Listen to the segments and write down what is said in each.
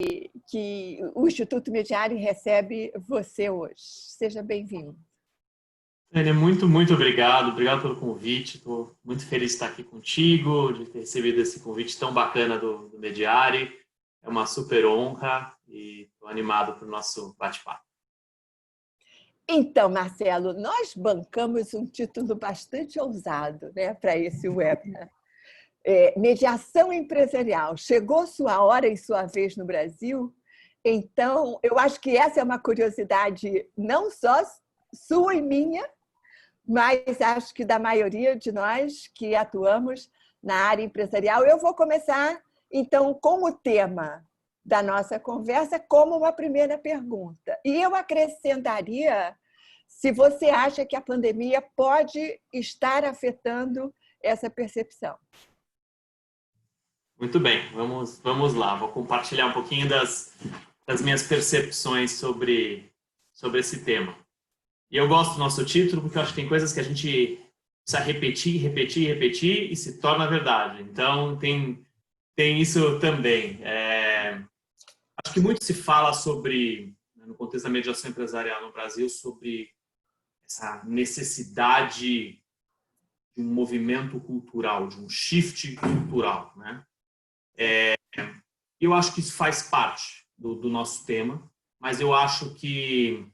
que o Instituto Mediari recebe você hoje. Seja bem-vindo. Tânia, muito obrigado. Obrigado pelo convite. Estou muito feliz de estar aqui contigo, de ter recebido esse convite tão bacana do Mediari. É uma super honra e estou animado para o nosso bate-papo. Então, Marcelo, nós bancamos um título bastante ousado, né, para esse webinar. Mediação empresarial. Chegou sua hora e sua vez no Brasil? Então, eu acho que essa é uma curiosidade não só sua e minha, mas acho que da maioria de nós que atuamos na área empresarial. Eu vou começar, então, com o tema da nossa conversa como uma primeira pergunta. E eu acrescentaria se você acha que a pandemia pode estar afetando essa percepção. Muito bem, vamos lá. Vou compartilhar um pouquinho das minhas percepções sobre esse tema. E eu gosto do nosso título porque eu acho que tem coisas que a gente precisa repetir e se torna verdade. Então, tem isso também. Acho que muito se fala sobre, no contexto da mediação empresarial no Brasil, sobre essa necessidade de um movimento cultural, de um shift cultural, né? Eu acho que isso faz parte do nosso tema, mas eu acho que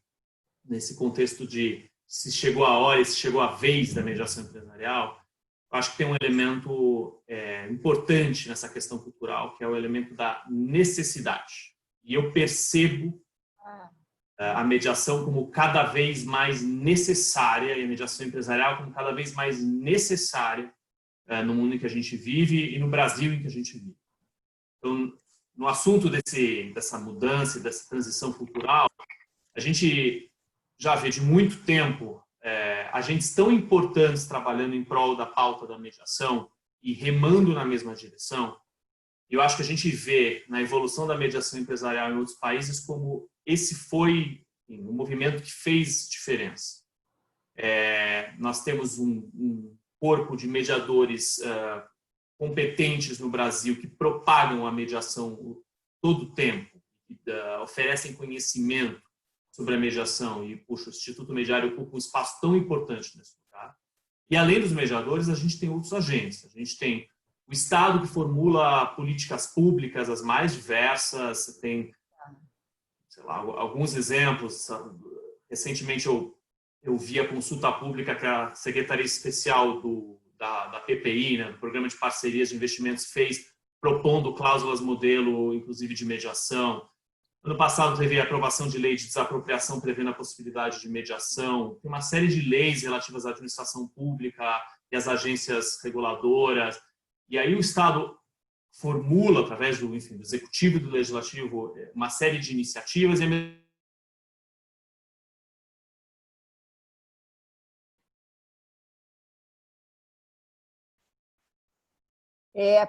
nesse contexto de se chegou a hora e se chegou a vez da mediação empresarial, eu acho que tem um elemento importante nessa questão cultural, que é o elemento da necessidade. E eu percebo a mediação como cada vez mais necessária, e a mediação empresarial como cada vez mais necessária no mundo em que a gente vive e no Brasil em que a gente vive. Então, no assunto dessa mudança e dessa transição cultural, a gente já vê de muito tempo agentes tão importantes trabalhando em prol da pauta da mediação e remando na mesma direção. Eu acho que a gente vê na evolução da mediação empresarial em outros países como esse foi um movimento que fez diferença. Nós temos um corpo de mediadores competentes no Brasil que propagam a mediação todo o tempo, que oferecem conhecimento sobre a mediação e, puxa, o Instituto Mediari ocupa um espaço tão importante nesse lugar. E, além dos mediadores, a gente tem outros agentes. A gente tem o Estado, que formula políticas públicas as mais diversas, tem, sei lá, alguns exemplos. Recentemente eu vi a consulta pública que a Secretaria Especial da PPI, né, do Programa de Parcerias de Investimentos, fez, propondo cláusulas modelo, inclusive de mediação. Ano passado teve a aprovação de lei de desapropriação prevendo a possibilidade de mediação. Tem uma série de leis relativas à administração pública e às agências reguladoras. E aí o Estado formula, através do Executivo e do Legislativo, uma série de iniciativas e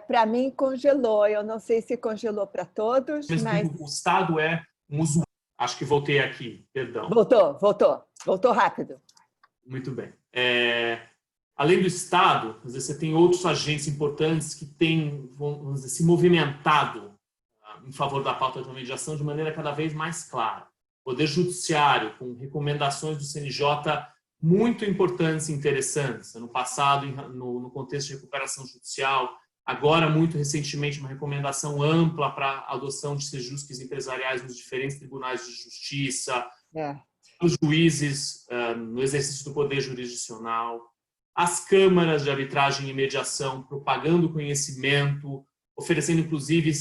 Para mim, congelou. Eu não sei se congelou para todos, mas... O Estado é um usuário. Acho que voltei aqui, perdão. Voltou rápido. Muito bem. Além do Estado, às vezes você tem outros agentes importantes que têm, vamos dizer, se movimentado em favor da pauta da mediação de maneira cada vez mais clara. Poder Judiciário, com recomendações do CNJ muito importantes e interessantes. No passado, no contexto de recuperação judicial, agora, muito recentemente, uma recomendação ampla para a adoção de sejusques empresariais nos diferentes tribunais de justiça, os juízes no exercício do poder jurisdicional, as câmaras de arbitragem e mediação propagando conhecimento, oferecendo, inclusive,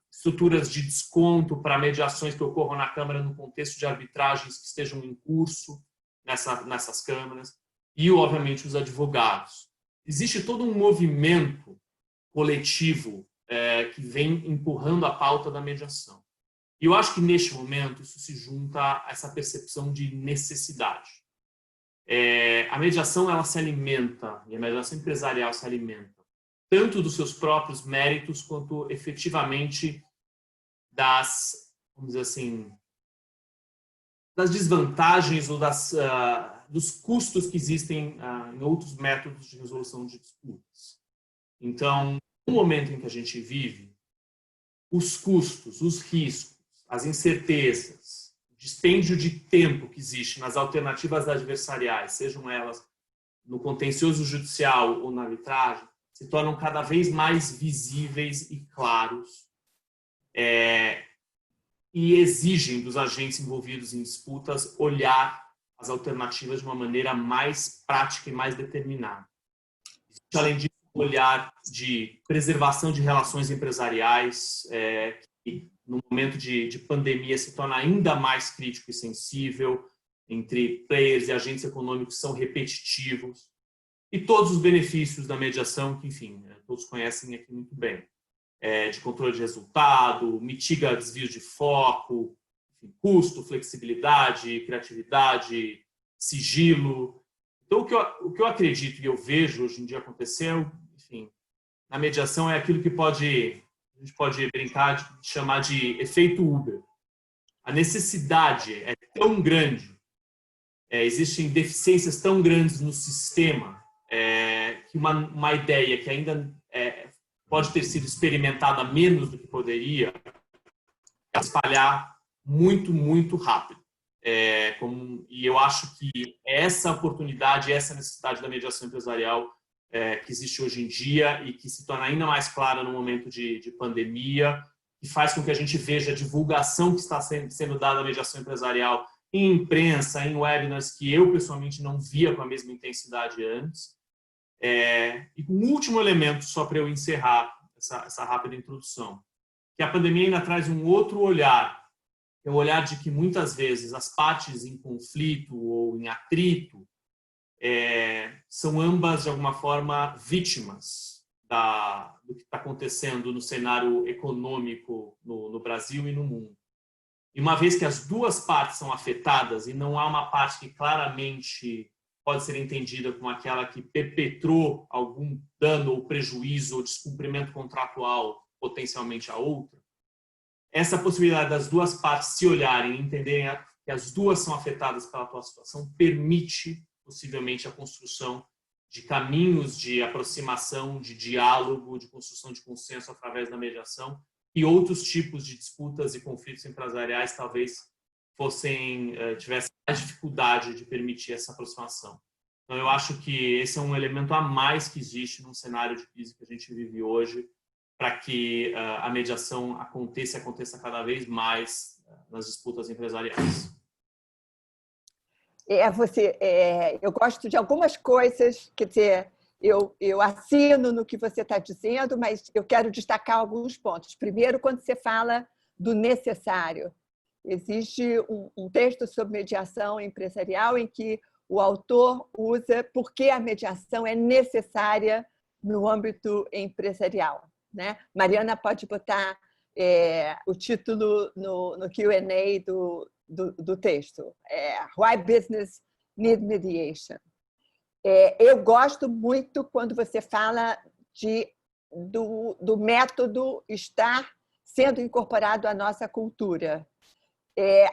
estruturas de desconto para mediações que ocorram na Câmara no contexto de arbitragens que estejam em curso nessas câmaras, e, obviamente, os advogados. Existe todo um movimento coletivo que vem empurrando a pauta da mediação. E eu acho que, neste momento, isso se junta a essa percepção de necessidade. A mediação, ela se alimenta, e a mediação empresarial se alimenta, tanto dos seus próprios méritos, quanto, efetivamente, vamos dizer assim, das desvantagens ou dos custos que existem em outros métodos de resolução de disputas. Então, no momento em que a gente vive, os custos, os riscos, as incertezas, o dispêndio de tempo que existe nas alternativas adversariais, sejam elas no contencioso judicial ou na arbitragem, se tornam cada vez mais visíveis e claros, e exigem dos agentes envolvidos em disputas olhar as alternativas de uma maneira mais prática e mais determinada. Além disso, um olhar de preservação de relações empresariais, que no momento de pandemia se torna ainda mais crítico e sensível, entre players e agentes econômicos são repetitivos, e todos os benefícios da mediação, que, enfim, todos conhecem aqui muito bem, de controle de resultado, mitiga desvios de foco, enfim, custo, flexibilidade, criatividade, sigilo. Então, o que eu acredito e eu vejo hoje em dia acontecer, enfim, na mediação é aquilo que a gente pode brincar de chamar de efeito Uber. A necessidade é tão grande, existem deficiências tão grandes no sistema, que uma ideia que ainda pode ter sido experimentada menos do que poderia, espalhar muito, muito rápido. E eu acho que essa oportunidade, essa necessidade da mediação empresarial que existe hoje em dia e que se torna ainda mais clara no momento de pandemia, que faz com que a gente veja a divulgação que está sendo dada à mediação empresarial em imprensa, em webinars, que eu pessoalmente não via com a mesma intensidade antes. E um último elemento, só para eu encerrar essa rápida introdução, que a pandemia ainda traz um outro olhar, é o olhar de que muitas vezes as partes em conflito ou em atrito são ambas, de alguma forma, vítimas do que está acontecendo no cenário econômico no Brasil e no mundo. E uma vez que as duas partes são afetadas e não há uma parte que claramente pode ser entendida como aquela que perpetrou algum dano ou prejuízo ou descumprimento contratual potencialmente a outra, essa possibilidade das duas partes se olharem e entenderem que as duas são afetadas pela atual situação permite, possivelmente, a construção de caminhos de aproximação, de diálogo, de construção de consenso através da mediação, e outros tipos de disputas e conflitos empresariais talvez tivessem mais dificuldade de permitir essa aproximação. Então, eu acho que esse é um elemento a mais que existe no cenário de crise que a gente vive hoje, para que a mediação aconteça cada vez mais nas disputas empresariais. Eu gosto de algumas coisas, quer dizer, eu assino no que você está dizendo, mas eu quero destacar alguns pontos. Primeiro, quando você fala do necessário. Existe um texto sobre mediação empresarial em que o autor usa por que a mediação é necessária no âmbito empresarial, né? Mariana pode botar o título no Q&A do texto. Why Business Need Mediation. Eu gosto muito quando você fala do método estar sendo incorporado à nossa cultura.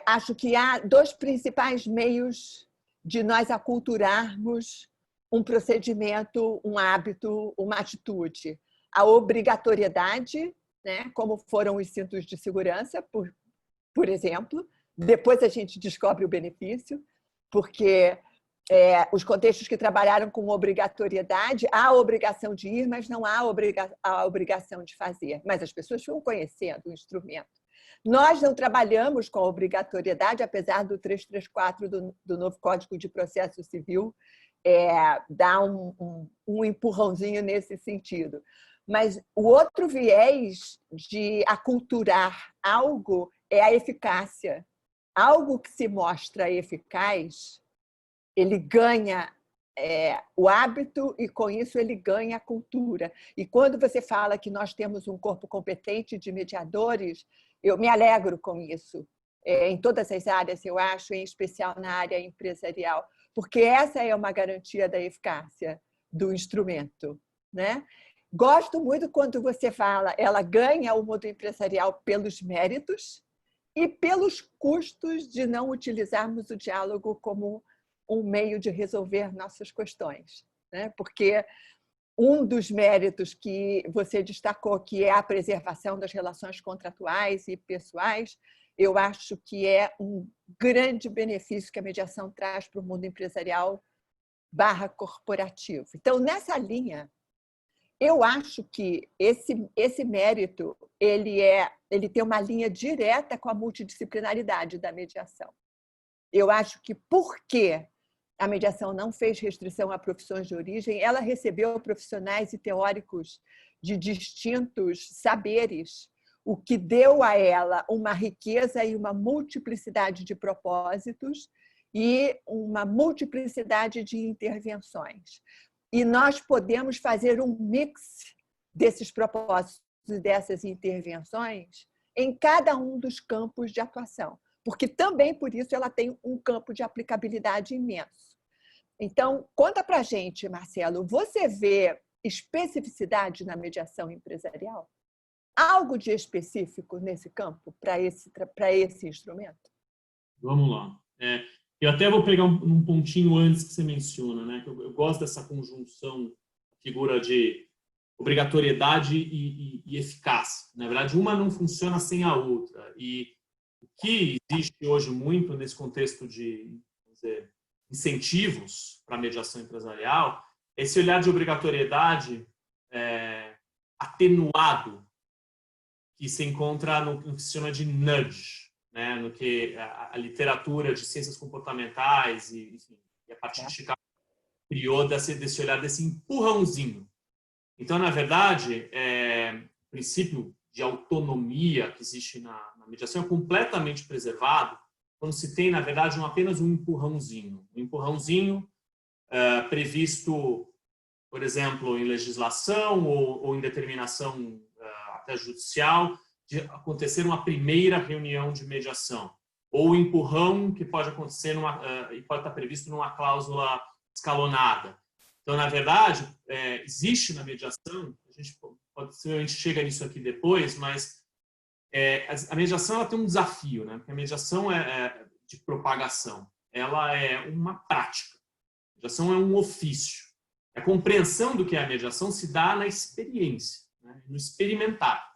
Acho que há dois principais meios de nós aculturarmos um procedimento, um hábito, uma atitude. A obrigatoriedade, né, como foram os cintos de segurança, por exemplo. Depois a gente descobre o benefício, porque os contextos que trabalharam com obrigatoriedade, há a obrigação de ir, mas não há a obrigação de fazer. Mas as pessoas vão conhecendo o instrumento. Nós não trabalhamos com a obrigatoriedade, apesar do 334 do novo Código de Processo Civil dar um empurrãozinho nesse sentido. Mas o outro viés de aculturar algo é a eficácia. Algo que se mostra eficaz, ele ganha o hábito e, com isso, ele ganha a cultura. E quando você fala que nós temos um corpo competente de mediadores, eu me alegro com isso, em todas as áreas, eu acho, em especial na área empresarial, porque essa é uma garantia da eficácia do instrumento, né? Gosto muito quando você fala, ela ganha o mundo empresarial pelos méritos e pelos custos de não utilizarmos o diálogo como um meio de resolver nossas questões, né? Porque um dos méritos que você destacou, que é a preservação das relações contratuais e pessoais, eu acho que é um grande benefício que a mediação traz para o mundo empresarial / corporativo. Então, nessa linha, eu acho que esse mérito ele tem uma linha direta com a multidisciplinaridade da mediação. Eu acho que, porque a mediação não fez restrição a profissões de origem, ela recebeu profissionais e teóricos de distintos saberes, o que deu a ela uma riqueza e uma multiplicidade de propósitos e uma multiplicidade de intervenções. E nós podemos fazer um mix desses propósitos e dessas intervenções em cada um dos campos de atuação, porque também por isso ela tem um campo de aplicabilidade imenso. Então, conta para a gente, Marcelo, você vê especificidade na mediação empresarial? Algo de específico nesse campo para esse instrumento? Vamos lá. Eu até vou pegar um pontinho antes que você menciona, né? Eu gosto dessa conjunção, figura de obrigatoriedade e eficácia. Na verdade, uma não funciona sem a outra. E o que existe hoje muito nesse contexto de, vamos dizer, incentivos para a mediação empresarial, é esse olhar de obrigatoriedade atenuado que se encontra no que se chama de nudge, né? No que a literatura de ciências comportamentais e a partir de Chicago criou desse olhar, desse empurrãozinho. Então, na verdade, o princípio de autonomia que existe na mediação é completamente preservado quando se tem, na verdade, apenas um empurrãozinho. Um empurrãozinho previsto, por exemplo, em legislação ou em determinação até judicial, de acontecer uma primeira reunião de mediação. Ou o empurrão que pode acontecer e pode estar previsto numa cláusula escalonada. Então, na verdade, existe na mediação, a gente possivelmente chega nisso aqui depois, mas a mediação ela tem um desafio, né? Porque a mediação de propagação, ela é uma prática. A mediação é um ofício. A compreensão do que é a mediação se dá na experiência, né? No experimentar.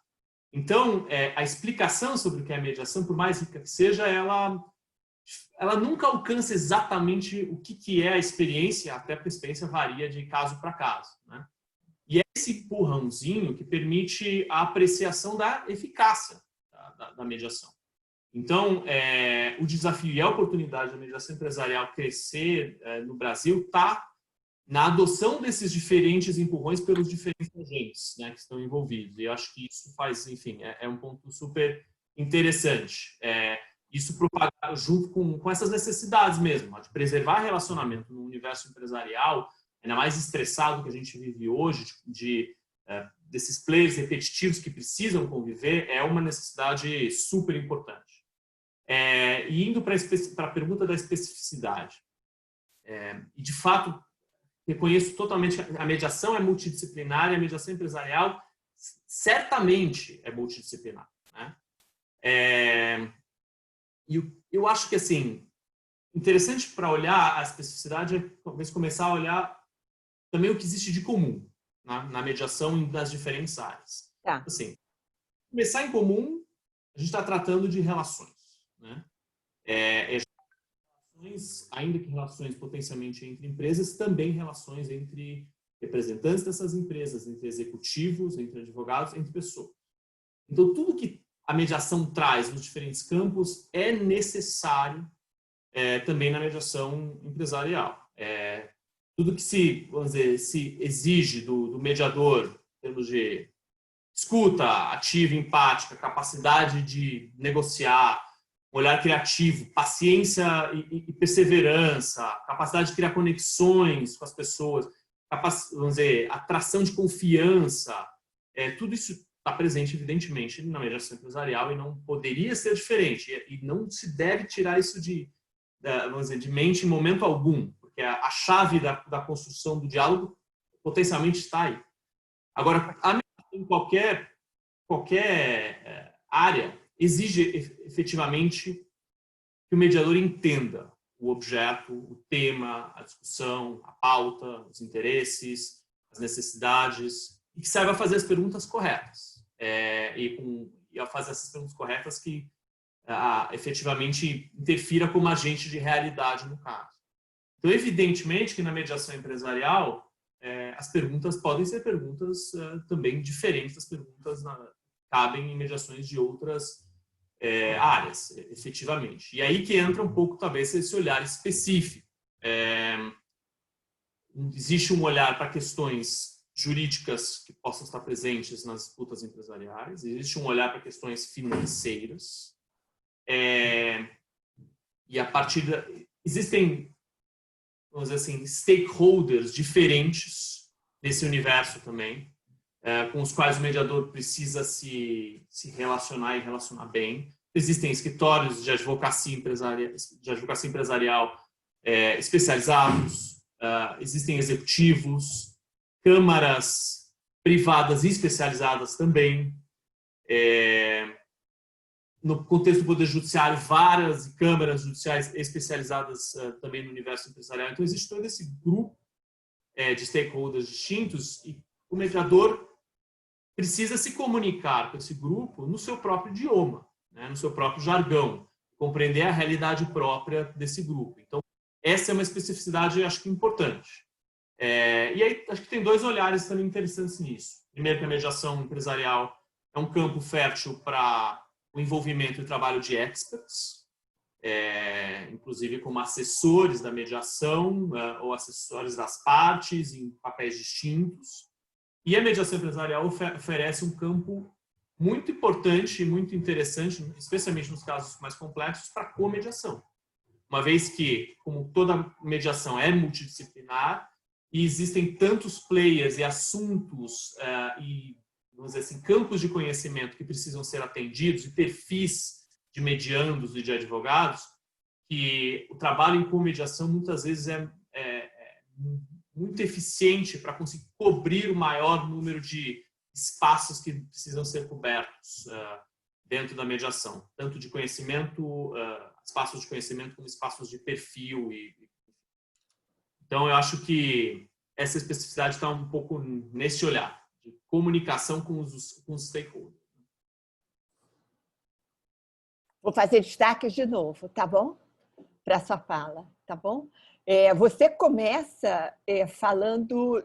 Então, a explicação sobre o que é a mediação, por mais rica que seja, ela nunca alcança exatamente o que é a experiência, até porque a experiência varia de caso para caso, né? E é esse empurrãozinho que permite a apreciação da eficácia da mediação. Então, o desafio e a oportunidade da mediação empresarial crescer no Brasil está na adoção desses diferentes empurrões pelos diferentes agentes, né, que estão envolvidos. E eu acho que isso faz, enfim, é um ponto super interessante. Isso propagar junto com essas necessidades mesmo, de preservar relacionamento no universo empresarial, ainda mais estressado que a gente vive hoje, desses players repetitivos que precisam conviver, é uma necessidade super importante. E indo para a pergunta da especificidade, e de fato, reconheço totalmente que a mediação é multidisciplinar e a mediação empresarial certamente é multidisciplinar, né? E eu acho que, assim, interessante para olhar a especificidade é talvez começar a olhar também o que existe de comum, né, na mediação das diferentes áreas. Tá. Assim, começar em comum, a gente está tratando de relações, né? Relações, ainda que relações potencialmente entre empresas, também relações entre representantes dessas empresas, entre executivos, entre advogados, entre pessoas. Então, tudo que a mediação traz nos diferentes campos é necessário também na mediação empresarial. Tudo que vamos dizer, se exige do mediador, em termos de escuta ativa, empática, capacidade de negociar, olhar criativo, paciência e perseverança, capacidade de criar conexões com as pessoas, vamos dizer, atração de confiança, tudo isso está presente, evidentemente, na mediação empresarial e não poderia ser diferente. E não se deve tirar isso vamos dizer, de mente em momento algum, porque a chave da construção do diálogo potencialmente está aí. Agora, em qualquer área, exige efetivamente que o mediador entenda o objeto, o tema, a discussão, a pauta, os interesses, as necessidades, e que saiba fazer as perguntas corretas. E ao fazer essas perguntas corretas que efetivamente interfira como agente de realidade no caso. Então, evidentemente que na mediação empresarial, as perguntas podem ser perguntas também diferentes das perguntas cabem em mediações de outras áreas, efetivamente. E aí que entra um pouco, talvez, esse olhar específico. Existe um olhar para questões jurídicas que possam estar presentes nas disputas empresariais, existe um olhar para questões financeiras, e a partir existem, vamos dizer assim, stakeholders diferentes nesse universo também, com os quais o mediador precisa se relacionar e relacionar bem. Existem escritórios de advocacia empresarial especializados, existem executivos, câmaras privadas e especializadas também. No contexto do Poder Judiciário, várias câmaras judiciais especializadas também no universo empresarial. Então, existe todo esse grupo de stakeholders distintos e o mediador precisa se comunicar com esse grupo no seu próprio idioma, né, no seu próprio jargão, compreender a realidade própria desse grupo. Então, essa é uma especificidade, acho que, importante. E aí, acho que tem dois olhares também interessantes nisso. Primeiro, que a mediação empresarial é um campo fértil para o envolvimento e trabalho de experts, inclusive como assessores da mediação ou assessores das partes em papéis distintos. E a mediação empresarial oferece um campo muito importante e muito interessante, especialmente nos casos mais complexos, para a comediação. Uma vez que, como toda mediação é multidisciplinar, e existem tantos players e assuntos e, vamos dizer assim, campos de conhecimento que precisam ser atendidos e perfis de mediandos e de advogados, que o trabalho em comediação muitas vezes é muito eficiente para conseguir cobrir o maior número de espaços que precisam ser cobertos dentro da mediação, tanto de conhecimento, espaços de conhecimento como espaços de perfil. Então, eu acho que essa especificidade está um pouco nesse olhar de comunicação com os stakeholders. Vou fazer destaques de novo, tá bom? Para a sua fala, tá bom? Você começa falando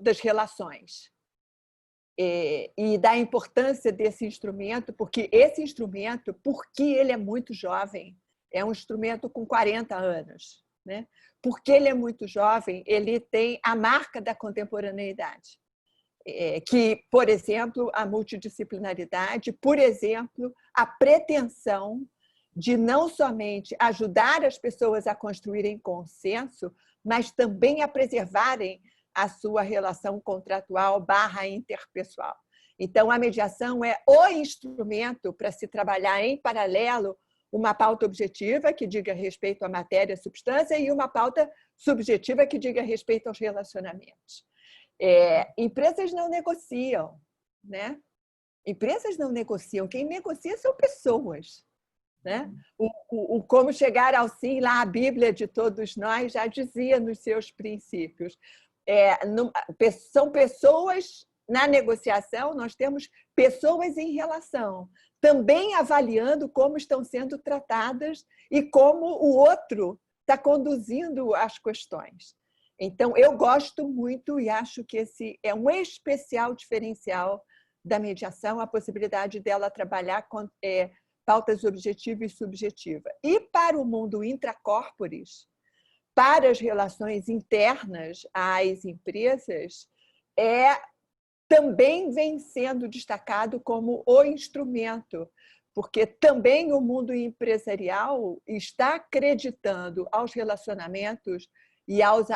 das relações e da importância desse instrumento, porque esse instrumento, porque ele é muito jovem, é um instrumento com 40 anos, né? Porque ele é muito jovem, ele tem a marca da contemporaneidade, que, por exemplo, a multidisciplinaridade, por exemplo, a pretensão de não somente ajudar as pessoas a construírem consenso, mas também a preservarem a sua relação contratual / interpessoal. Então, a mediação é o instrumento para se trabalhar em paralelo uma pauta objetiva que diga respeito à matéria e à substância e uma pauta subjetiva que diga respeito aos relacionamentos. Empresas não negociam, né? Empresas não negociam, quem negocia são pessoas. Né? O como chegar ao sim, lá a Bíblia de todos nós já dizia nos seus princípios. São pessoas na negociação, nós temos pessoas em relação, também avaliando como estão sendo tratadas e como o outro está conduzindo as questões. Então, eu gosto muito e acho que esse é um especial diferencial da mediação, a possibilidade dela trabalhar com pautas objetiva e subjetiva. E para o mundo intracorporis, para as relações internas às empresas, também vem sendo destacado como o instrumento, porque também o mundo empresarial está acreditando aos relacionamentos e aos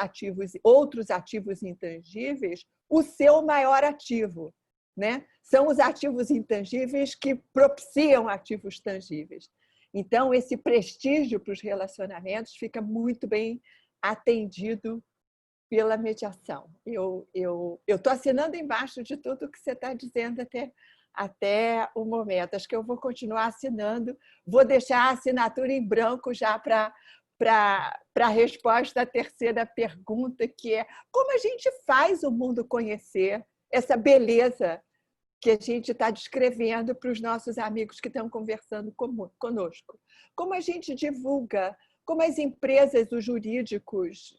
outros ativos intangíveis o seu maior ativo, né? São os ativos intangíveis que propiciam ativos tangíveis. Então, esse prestígio para os relacionamentos fica muito bem atendido pela mediação. Eu estou assinando embaixo de tudo que você está dizendo até o momento. Acho que eu vou continuar assinando, vou deixar a assinatura em branco já para a resposta à terceira pergunta, que é como a gente faz o mundo conhecer essa beleza que a gente está descrevendo para os nossos amigos que estão conversando conosco. Como a gente divulga, como as empresas, os jurídicos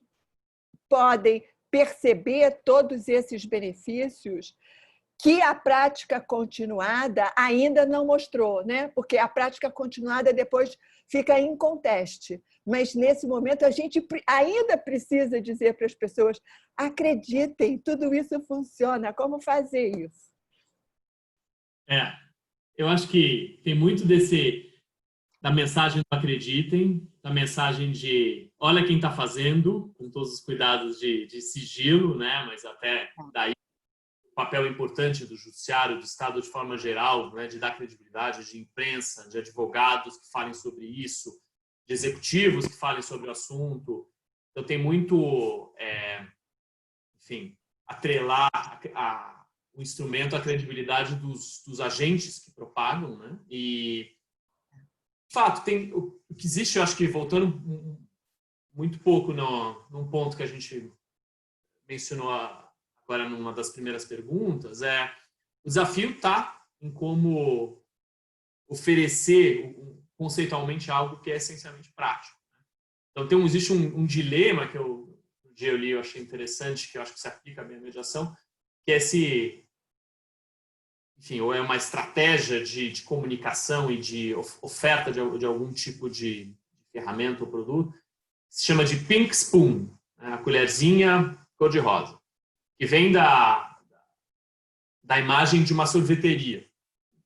podem perceber todos esses benefícios que a prática continuada ainda não mostrou, né? Porque a prática continuada depois fica em conteste. Mas, nesse momento, a gente ainda precisa dizer para as pessoas: acreditem, tudo isso funciona. Como fazer isso? Eu acho que tem muito da mensagem do acreditem, da mensagem de olha quem está fazendo, com todos os cuidados de sigilo, né? Mas até daí o papel importante do judiciário, do Estado de forma geral, né? De dar credibilidade, de imprensa, de advogados que falem sobre isso, de executivos que falem sobre o assunto. Então tem muito, enfim, atrelar o instrumento à credibilidade dos agentes que propagam, né? E de fato, o que existe, eu acho que voltando muito pouco num ponto que a gente mencionou agora numa das primeiras perguntas, o desafio está em como oferecer conceitualmente algo que é essencialmente prático. Então, existe um dilema que um dia eu li, eu achei interessante, que eu acho que se aplica à minha mediação, que é enfim, ou é uma estratégia de comunicação e de oferta de algum tipo de ferramenta ou produto, se chama de pink spoon, né? A colherzinha cor-de-rosa, que vem da imagem de uma sorveteria.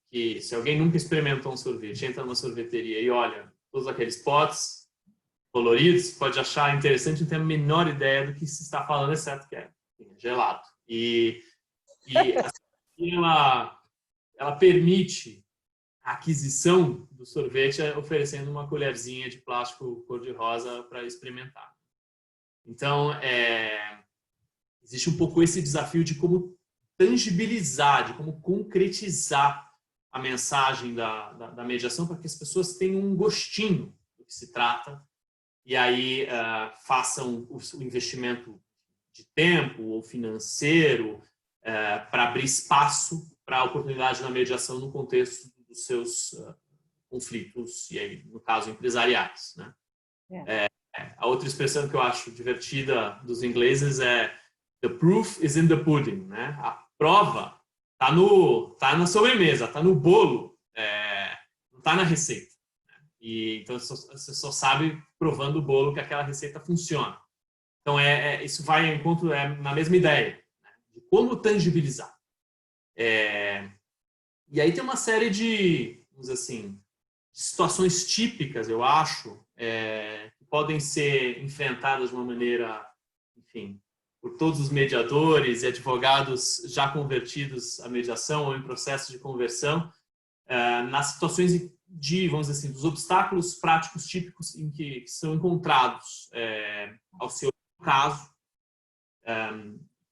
Que se alguém nunca experimentou um sorvete, entra numa sorveteria e olha todos aqueles potes coloridos, pode achar interessante e não ter a menor ideia do que se está falando, exceto que é gelado. E ela permite a aquisição do sorvete oferecendo uma colherzinha de plástico cor-de-rosa para experimentar. Então, existe um pouco esse desafio de como tangibilizar, de como concretizar a mensagem da mediação para que as pessoas tenham um gostinho do que se trata e aí façam o investimento de tempo ou financeiro para abrir espaço para a oportunidade na mediação no contexto dos seus conflitos, e aí, no caso, empresariais, né? A outra expressão que eu acho divertida dos ingleses é "the proof is in the pudding", né? A prova tá na sobremesa, tá no bolo, não tá na receita. Né? E então você só sabe provando o bolo que aquela receita funciona. Então isso vai em encontro na mesma ideia, né? De como tangibilizar. E aí tem uma série de, vamos dizer assim, situações típicas, eu acho, que podem ser enfrentadas de uma maneira, enfim, por todos os mediadores e advogados já convertidos à mediação ou em processo de conversão, nas situações vamos dizer assim, dos obstáculos práticos típicos em que são encontrados ao seu caso,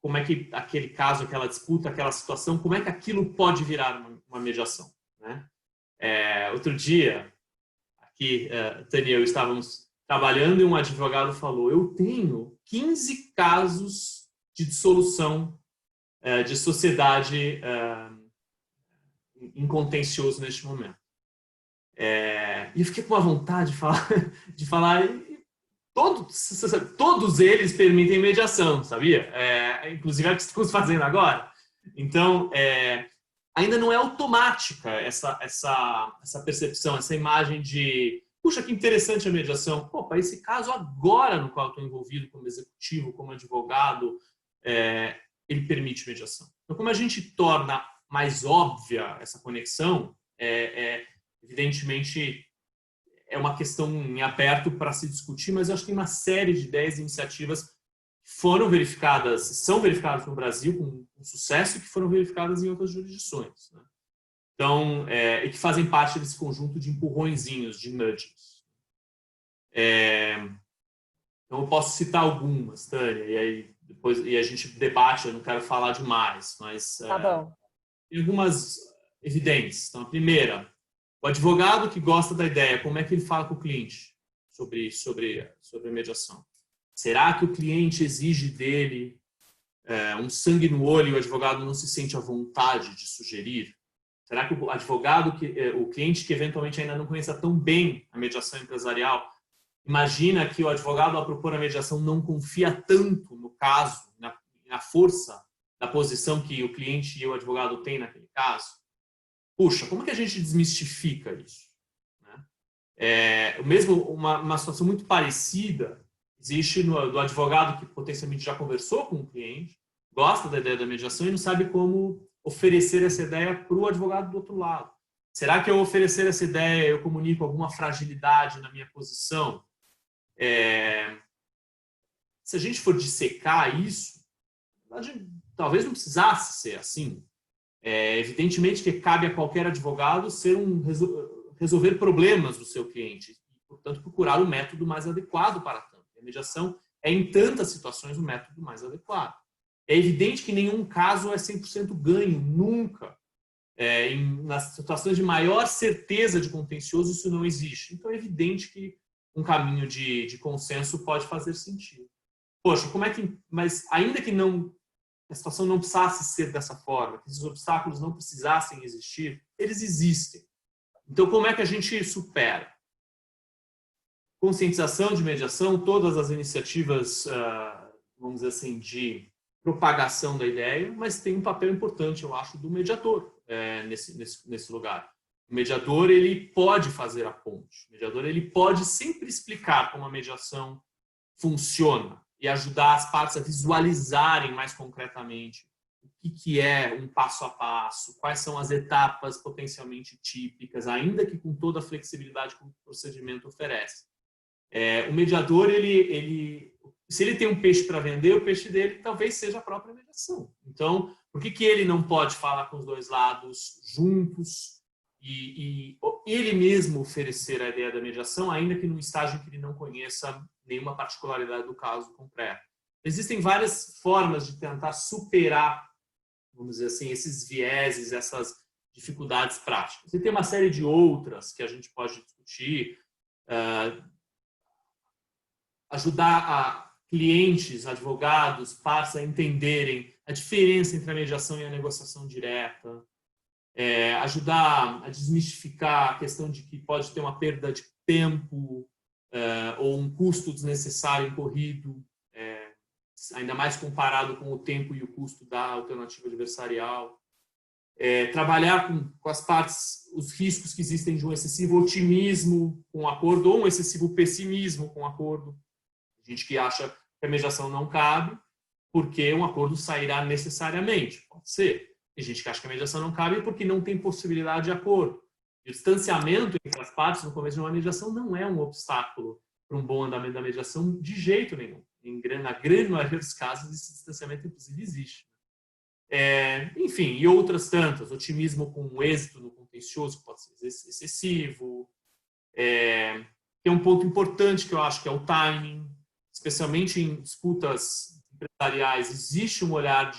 como é que aquele caso, aquela disputa, aquela situação, como é que aquilo pode virar uma mediação, né? Outro dia, aqui, Tânia e eu estávamos trabalhando e um advogado falou: eu tenho 15 casos de dissolução de sociedade em contencioso neste momento. E eu fiquei com uma vontade de falar todos eles permitem mediação, sabia? Inclusive é o que estamos fazendo agora. Então, ainda não é automática essa percepção, essa imagem de puxa, que interessante a mediação. Pô, para esse caso agora no qual eu estou envolvido como executivo, como advogado, ele permite mediação. Então, como a gente torna mais óbvia essa conexão, evidentemente é uma questão em aberto para se discutir, mas eu acho que tem uma série de ideias e iniciativas que foram verificadas, são verificadas no Brasil com sucesso e que foram verificadas em outras jurisdições, né? Então, e que fazem parte desse conjunto de empurrõezinhos, de nudges. Então, eu posso citar algumas, Tânia, e aí depois a gente debate, eu não quero falar demais, mas Tá bom. tem algumas evidentes. Então, a primeira, o advogado que gosta da ideia, como é que ele fala com o cliente sobre mediação. Será que o cliente exige dele um sangue no olho e o advogado não se sente à vontade de sugerir? Será que o advogado, o cliente que eventualmente ainda não conheça tão bem a mediação empresarial, imagina que o advogado, ao propor a mediação, não confia tanto no caso, na força da posição que o cliente e o advogado têm naquele caso? Puxa, como que a gente desmistifica isso? Mesmo uma situação muito parecida existe do advogado que potencialmente já conversou com o cliente, gosta da ideia da mediação e não sabe como oferecer essa ideia para o advogado do outro lado. Será que ao oferecer essa ideia eu comunico alguma fragilidade na minha posição? Se a gente for dissecar isso, talvez não precisasse ser assim. Evidentemente que cabe a qualquer advogado resolver problemas do seu cliente e, portanto, procurar o método mais adequado para tanto. A mediação é, em tantas situações, o método mais adequado. É evidente que nenhum caso é 100% ganho, nunca. Nas situações de maior certeza de contencioso, isso não existe. Então, é evidente que um caminho de consenso pode fazer sentido. Poxa, mas ainda que a situação não precisasse ser dessa forma, que esses obstáculos não precisassem existir, eles existem. Então, como é que a gente supera? Conscientização de mediação, todas as iniciativas, vamos dizer assim, de propagação da ideia, mas tem um papel importante, eu acho, do mediador nesse lugar. O mediador, ele pode fazer a ponte. O mediador, ele pode sempre explicar como a mediação funciona e ajudar as partes a visualizarem mais concretamente o que é um passo a passo, quais são as etapas potencialmente típicas, ainda que com toda a flexibilidade que o procedimento oferece. O mediador, se ele tem um peixe para vender, o peixe dele talvez seja a própria mediação. Então, por que ele não pode falar com os dois lados juntos e ele mesmo oferecer a ideia da mediação, ainda que num estágio em que ele não conheça nenhuma particularidade do caso concreto? Existem várias formas de tentar superar, vamos dizer assim, esses vieses, essas dificuldades práticas. E tem uma série de outras que a gente pode discutir, ajudar a clientes, advogados, partes a entenderem a diferença entre a mediação e a negociação direta, ajudar a desmistificar a questão de que pode ter uma perda de tempo ou um custo desnecessário incorrido, ainda mais comparado com o tempo e o custo da alternativa adversarial. Trabalhar com as partes, os riscos que existem de um excessivo otimismo com o acordo ou um excessivo pessimismo com o acordo. Gente que acha que a mediação não cabe porque um acordo sairá necessariamente. Pode ser. Tem gente que acha que a mediação não cabe porque não tem possibilidade de acordo. O distanciamento entre as partes no começo de uma mediação não é um obstáculo para um bom andamento da mediação de jeito nenhum. Na grande maioria dos casos, esse distanciamento, inclusive, existe. Enfim, e outras tantas. Otimismo com êxito no contencioso pode ser excessivo. Tem um ponto importante que eu acho que é o timing. Especialmente em disputas empresariais, existe um olhar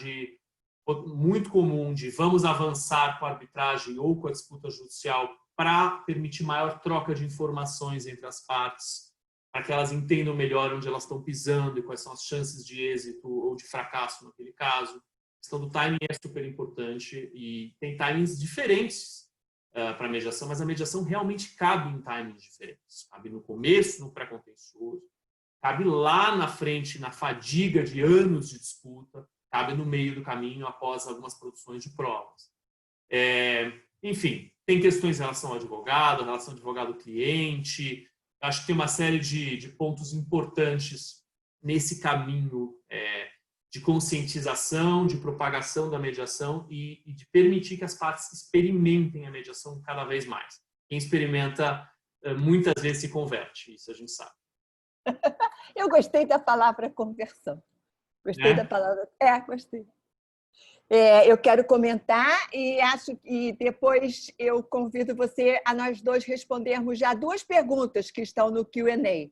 muito comum de vamos avançar com a arbitragem ou com a disputa judicial para permitir maior troca de informações entre as partes, para que elas entendam melhor onde elas estão pisando e quais são as chances de êxito ou de fracasso naquele caso. A questão do timing é super importante e tem timings diferentes para a mediação, mas a mediação realmente cabe em timings diferentes. Cabe no começo, no pré-contencioso, cabe lá na frente, na fadiga de anos de disputa, cabe no meio do caminho após algumas produções de provas. Enfim, tem questões em relação ao advogado, relação advogado-cliente. Acho que tem uma série de pontos importantes nesse caminho de conscientização, de propagação da mediação e de permitir que as partes experimentem a mediação cada vez mais. Quem experimenta, muitas vezes se converte, isso a gente sabe. Eu gostei da palavra conversão. Gostei da palavra. Gostei. Eu quero comentar e acho que depois eu convido você a nós dois respondermos já duas perguntas que estão no Q&A.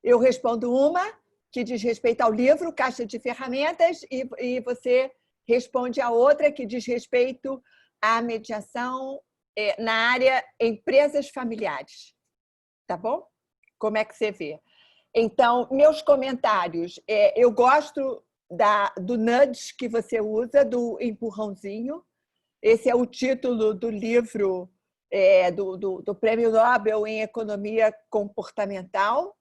Eu respondo uma que diz respeito ao livro Caixa de Ferramentas e você responde a outra que diz respeito à mediação na área empresas familiares. Tá bom? como é que você vê. Então, meus comentários, eu gosto do nudge que você usa, do empurrãozinho. Esse é o título do livro do Prêmio Nobel em Economia Comportamental,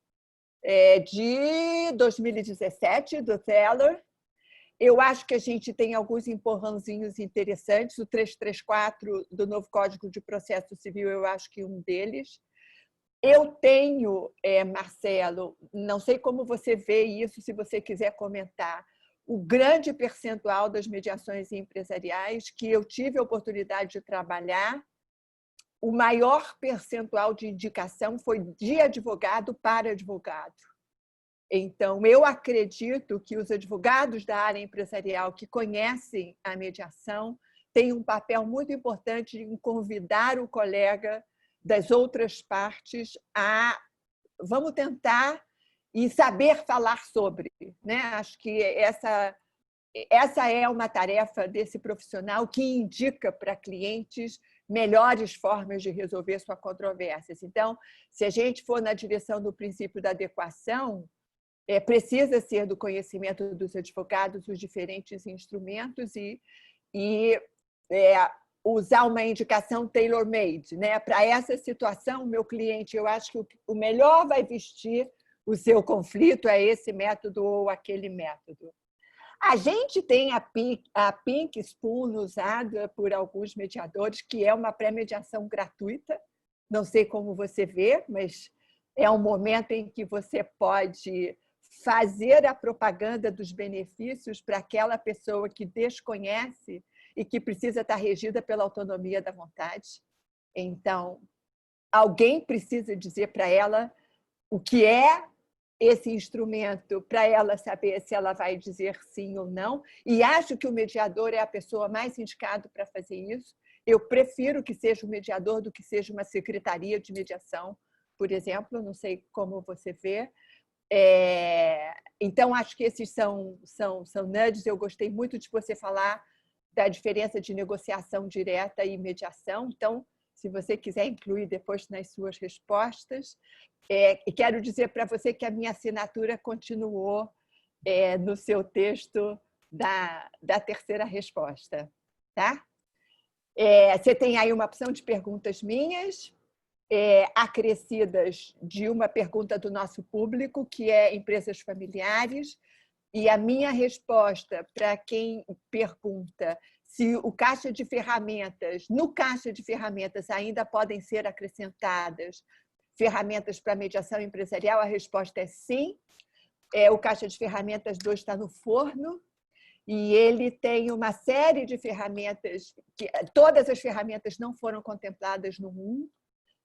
de 2017, do Thaler. Eu acho que a gente tem alguns empurrãozinhos interessantes. O 334 do novo Código de Processo Civil, eu acho que um deles. Eu tenho, Marcelo, não sei como você vê isso, se você quiser comentar, o grande percentual das mediações empresariais que eu tive a oportunidade de trabalhar, o maior percentual de indicação foi de advogado para advogado. Então, eu acredito que os advogados da área empresarial que conhecem a mediação têm um papel muito importante em convidar o colega das outras partes a vamos tentar e saber falar sobre, né? Acho que essa é uma tarefa desse profissional que indica para clientes melhores formas de resolver suas controvérsias. Então, se a gente for na direção do princípio da adequação, precisa ser do conhecimento dos advogados os diferentes instrumentos e usar uma indicação tailor-made, né? Para essa situação, meu cliente, eu acho que o melhor vai vestir o seu conflito é esse método ou aquele método. A gente tem a Pink Spoon usada por alguns mediadores, que é uma pré-mediação gratuita. Não sei como você vê, mas é um momento em que você pode fazer a propaganda dos benefícios para aquela pessoa que desconhece e que precisa estar regida pela autonomia da vontade. Então, alguém precisa dizer para ela o que é esse instrumento, para ela saber se ela vai dizer sim ou não. E acho que o mediador é a pessoa mais indicada para fazer isso. Eu prefiro que seja o mediador do que seja uma secretaria de mediação, por exemplo. Não sei como você vê. Então, acho que esses são nudges. Eu gostei muito de você falar da diferença de negociação direta e mediação. Então, se você quiser incluir depois nas suas respostas. E quero dizer para você que a minha assinatura continuou no seu texto da terceira resposta. Tá? Você tem aí uma opção de perguntas minhas, acrescidas de uma pergunta do nosso público, que é empresas familiares, e a minha resposta para quem pergunta se o caixa de ferramentas, no caixa de ferramentas ainda podem ser acrescentadas ferramentas para mediação empresarial, a resposta é sim. O caixa de ferramentas 2 está no forno e ele tem uma série de ferramentas, que todas as ferramentas não foram contempladas no 1,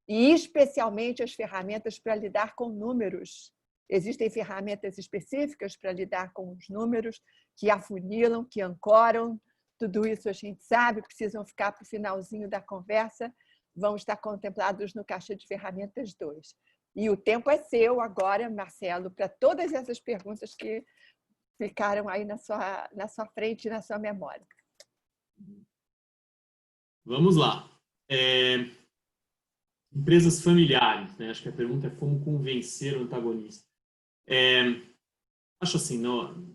e especialmente as ferramentas para lidar com números. Existem ferramentas específicas para lidar com os números, que afunilam, que ancoram. Tudo isso a gente sabe, precisam ficar para o finalzinho da conversa, vão estar contemplados no caixa de ferramentas 2. E o tempo é seu agora, Marcelo, para todas essas perguntas que ficaram aí na sua frente e na sua memória. Vamos lá. Empresas familiares, né? Acho que a pergunta é como convencer o antagonista. Acho assim,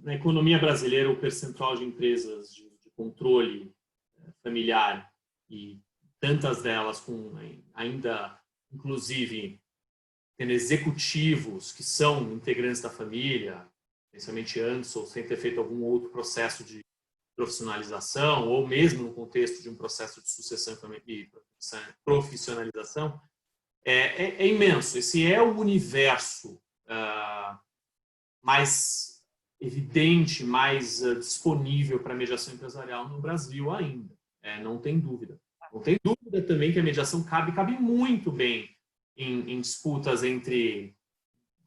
na economia brasileira, o percentual de empresas de controle familiar, e tantas delas com ainda, inclusive, tendo executivos que são integrantes da família, principalmente antes ou sem ter feito algum outro processo de profissionalização, ou mesmo no contexto de um processo de sucessão e profissionalização, é imenso. Esse é o universo mais evidente, mais disponível para a mediação empresarial no Brasil ainda. Não tem dúvida. Não tem dúvida também que a mediação cabe muito bem em disputas entre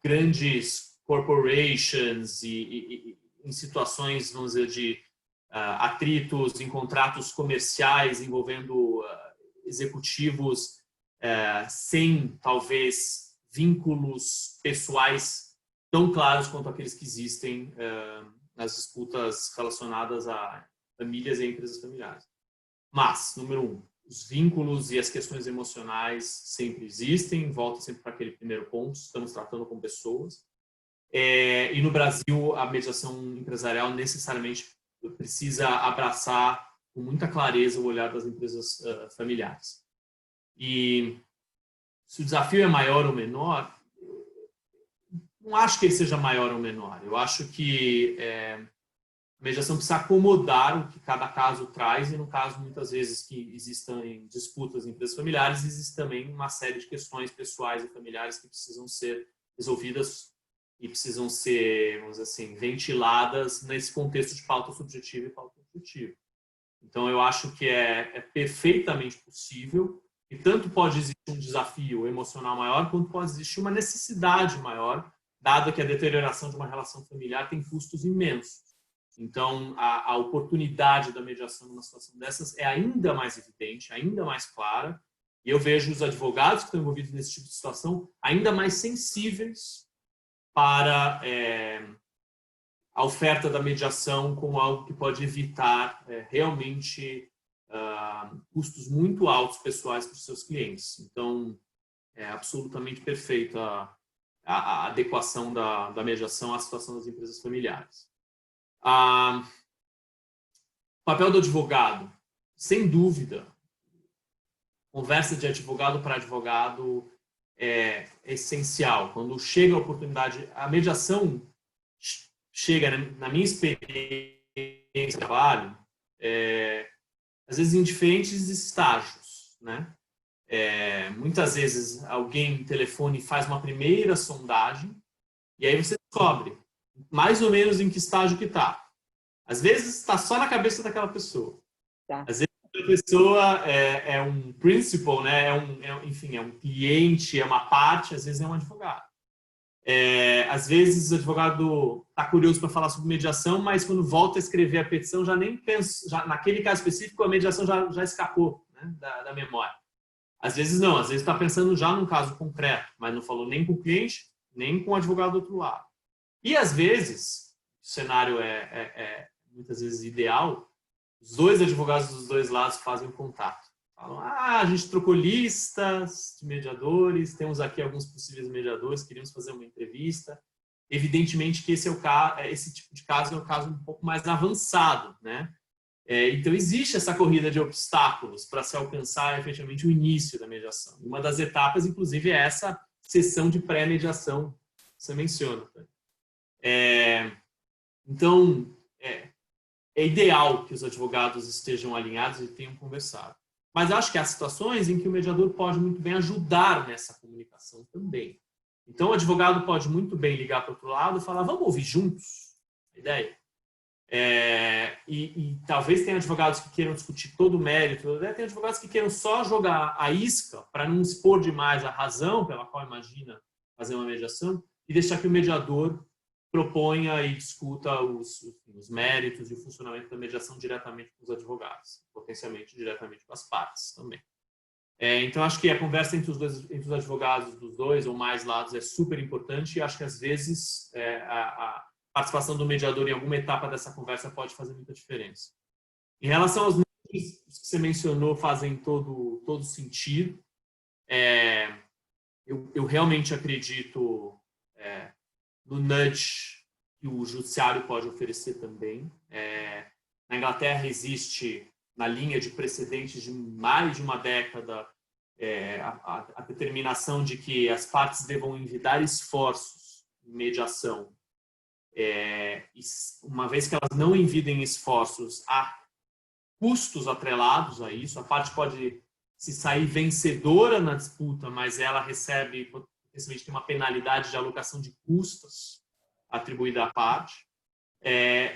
grandes corporations e em situações, vamos dizer, de atritos em contratos comerciais envolvendo executivos sem, talvez, vínculos pessoais tão claros quanto aqueles que existem nas disputas relacionadas a famílias e empresas familiares. Mas, número 1, os vínculos e as questões emocionais sempre existem, volta sempre para aquele primeiro ponto, estamos tratando com pessoas. E no Brasil, a mediação empresarial necessariamente precisa abraçar com muita clareza o olhar das empresas familiares. E se o desafio é maior ou menor, não acho que ele seja maior ou menor. Eu acho que a mediação precisa acomodar o que cada caso traz, e no caso, muitas vezes, que existam disputas em empresas familiares, existe também uma série de questões pessoais e familiares que precisam ser resolvidas e precisam ser, vamos dizer assim, ventiladas nesse contexto de pauta subjetiva e pauta objetiva. Então, eu acho que é perfeitamente possível, e tanto pode existir um desafio emocional maior, quanto pode existir uma necessidade maior, dado que a deterioração de uma relação familiar tem custos imensos. Então, a oportunidade da mediação numa situação dessas é ainda mais evidente, ainda mais clara, e eu vejo os advogados que estão envolvidos nesse tipo de situação ainda mais sensíveis para a oferta da mediação como algo que pode evitar realmente custos muito altos pessoais para os seus clientes. Então, é absolutamente perfeita a adequação da mediação à situação das empresas familiares. O papel do advogado, sem dúvida, conversa de advogado para advogado é essencial. Quando chega a oportunidade, a mediação chega, na minha experiência de trabalho, às vezes em diferentes estágios, né? Muitas vezes alguém telefone e faz uma primeira sondagem e aí você descobre mais ou menos em que estágio que está. Às vezes está só na cabeça daquela pessoa. Tá. Às vezes a pessoa é um principal, né? Enfim, é um cliente, é uma parte, às vezes é um advogado. Às vezes o advogado está curioso para falar sobre mediação, mas quando volta a escrever a petição já nem pensa, naquele caso específico a mediação já escapou, né, da memória. Às vezes não, às vezes está pensando já num caso concreto, mas não falou nem com o cliente, nem com o advogado do outro lado. E às vezes, o cenário é muitas vezes ideal, os dois advogados dos dois lados fazem o contato. Falam, a gente trocou listas de mediadores, temos aqui alguns possíveis mediadores, queríamos fazer uma entrevista. Evidentemente que esse tipo de caso é um caso um pouco mais avançado, né? Então, existe essa corrida de obstáculos para se alcançar efetivamente o início da mediação. Uma das etapas, inclusive, é essa sessão de pré-mediação que você menciona. Então, é ideal que os advogados estejam alinhados e tenham conversado. Mas acho que há situações em que o mediador pode muito bem ajudar nessa comunicação também. Então, o advogado pode muito bem ligar para o outro lado e falar, vamos ouvir juntos a ideia? E talvez tenha advogados que queiram discutir todo o mérito, tem advogados que queiram só jogar a isca para não expor demais a razão pela qual imagina fazer uma mediação e deixar que o mediador proponha e discuta os méritos e o funcionamento da mediação diretamente com os advogados, potencialmente diretamente com as partes também. Então, acho que a conversa entre os advogados dos dois ou mais lados é super importante e acho que, às vezes, a participação do mediador em alguma etapa dessa conversa pode fazer muita diferença. Em relação aos números que você mencionou, fazem todo sentido. Eu realmente acredito no nudge que o judiciário pode oferecer também. Na Inglaterra existe, na linha de precedentes de mais de uma década, a determinação de que as partes devam envidar esforços em mediação. Uma vez que elas não envidem esforços, há custos atrelados a isso. A parte pode se sair vencedora na disputa, mas ela recebe, potencialmente, uma penalidade de alocação de custos atribuída à parte.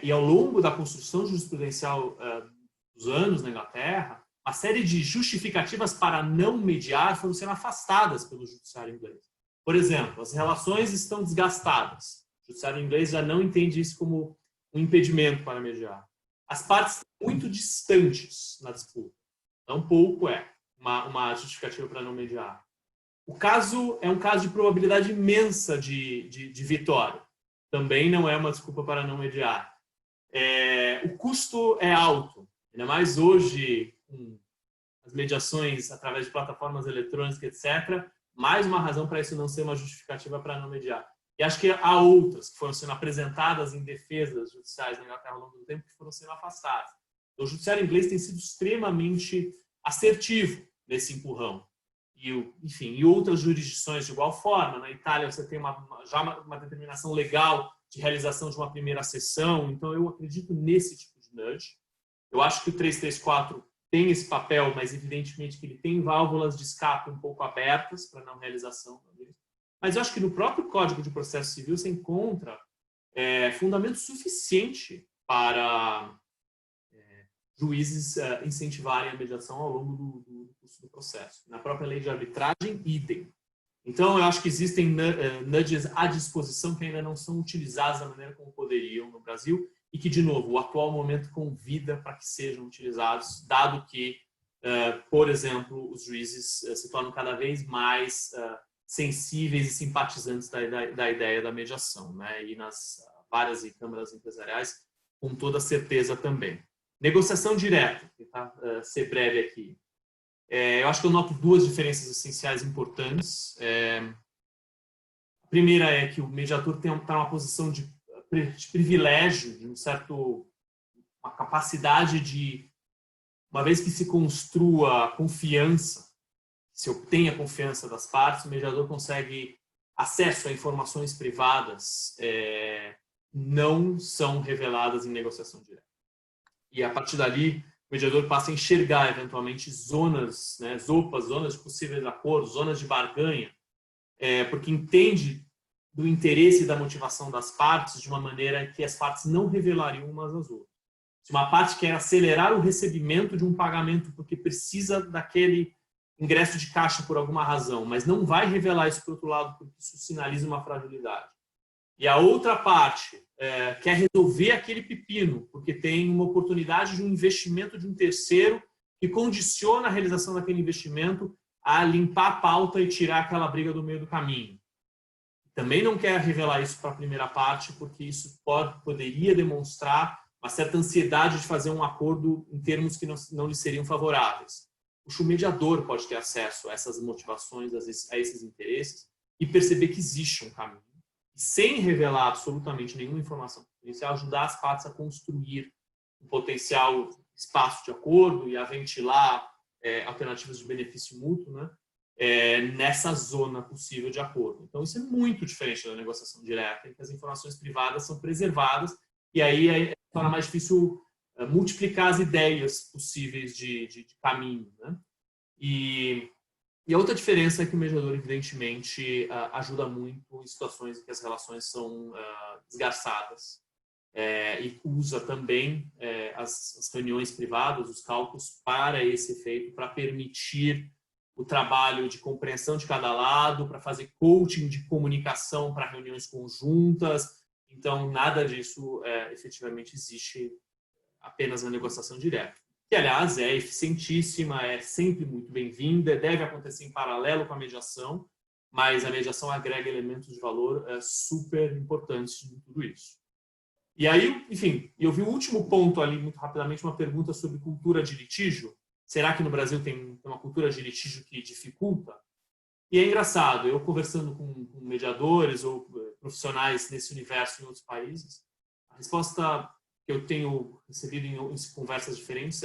E ao longo da construção jurisprudencial dos anos na Inglaterra, uma série de justificativas para não mediar foram sendo afastadas pelo judiciário inglês. Por exemplo, as relações estão desgastadas. O judiciário inglês já não entende isso como um impedimento para mediar. As partes estão muito distantes na disputa. Então, pouco uma justificativa para não mediar. O caso é um caso de probabilidade imensa de vitória. Também não é uma desculpa para não mediar. O custo é alto. Ainda mais hoje, com as mediações através de plataformas eletrônicas, etc., mais uma razão para isso não ser uma justificativa para não mediar. E acho que há outras que foram sendo apresentadas em defesas judiciais na Inglaterra ao longo do tempo que foram sendo afastadas. Então, o judiciário inglês tem sido extremamente assertivo nesse empurrão. Enfim, e outras jurisdições de igual forma. Na Itália, você tem já uma determinação legal de realização de uma primeira sessão. Então, eu acredito nesse tipo de nudge. Eu acho que o 334 tem esse papel, mas evidentemente que ele tem válvulas de escape um pouco abertas para não realização. Mas eu acho que no próprio Código de Processo Civil você encontra fundamento suficiente para juízes incentivarem a mediação ao longo do curso do processo. Na própria lei de arbitragem, idem. Então, eu acho que existem nudges à disposição que ainda não são utilizados da maneira como poderiam no Brasil e que, de novo, o atual momento convida para que sejam utilizados, dado que, por exemplo, os juízes se tornam cada vez mais sensíveis e simpatizantes da ideia da mediação, né? E nas várias câmaras empresariais, com toda certeza também. Negociação direta, tá? Ser breve aqui. Eu acho que eu noto duas diferenças essenciais importantes. A primeira é que o mediador está numa posição de privilégio, de uma capacidade de, uma vez que se construa a confiança, se obtenha a confiança das partes, o mediador consegue acesso a informações privadas não são reveladas em negociação direta. E a partir dali, o mediador passa a enxergar eventualmente zonas, né, zonas de possíveis acordos, zonas de barganha, porque entende do interesse e da motivação das partes de uma maneira que as partes não revelariam umas às outras. Se uma parte quer acelerar o recebimento de um pagamento porque precisa daquele ingresso de caixa por alguma razão, mas não vai revelar isso para o outro lado porque isso sinaliza uma fragilidade. E a outra parte quer resolver aquele pepino porque tem uma oportunidade de um investimento de um terceiro que condiciona a realização daquele investimento a limpar a pauta e tirar aquela briga do meio do caminho. Também não quer revelar isso para a primeira parte porque isso poderia demonstrar uma certa ansiedade de fazer um acordo em termos que não lhe seriam favoráveis. O mediador pode ter acesso a essas motivações, a esses interesses e perceber que existe um caminho. E sem revelar absolutamente nenhuma informação potencial, ajudar as partes a construir um potencial espaço de acordo e a ventilar alternativas de benefício mútuo, né? Nessa zona possível de acordo. Então, isso é muito diferente da negociação direta, em que as informações privadas são preservadas e aí torna mais difícil multiplicar as ideias possíveis de caminho, né? E a outra diferença é que o mediador, evidentemente, ajuda muito em situações em que as relações são desgarçadas e usa também as reuniões privadas, os cálculos para esse efeito, para permitir o trabalho de compreensão de cada lado, para fazer coaching de comunicação para reuniões conjuntas. Então, nada disso efetivamente existe apenas na negociação direta. Que, aliás, é eficientíssima, é sempre muito bem-vinda, deve acontecer em paralelo com a mediação, mas a mediação agrega elementos de valor super importantes em tudo isso. E aí, enfim, eu vi o último ponto ali, muito rapidamente, uma pergunta sobre cultura de litígio. Será que no Brasil tem uma cultura de litígio que dificulta? E é engraçado, eu conversando com mediadores ou profissionais nesse universo em outros países, a resposta que eu tenho recebido em conversas diferentes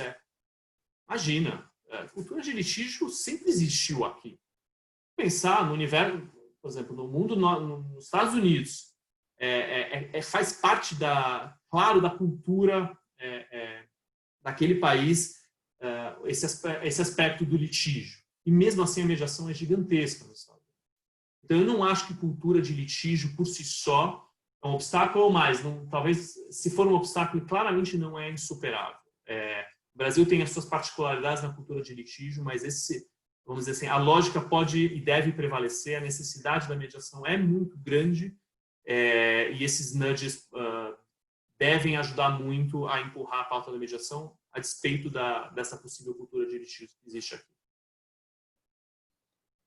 imagina, a cultura de litígio sempre existiu aqui. Pensar no universo, por exemplo, no mundo, nos Estados Unidos, faz parte claro, da cultura daquele país, esse aspecto do litígio. E mesmo assim a mediação é gigantesca nos Estados Unidos. Então eu não acho que cultura de litígio por si só é um obstáculo ou mais. Talvez, se for um obstáculo, claramente não é insuperável. O Brasil tem as suas particularidades na cultura de litígio, mas vamos dizer assim, a lógica pode e deve prevalecer, a necessidade da mediação é muito grande e esses nudges devem ajudar muito a empurrar a pauta da mediação a despeito dessa possível cultura de litígio que existe aqui.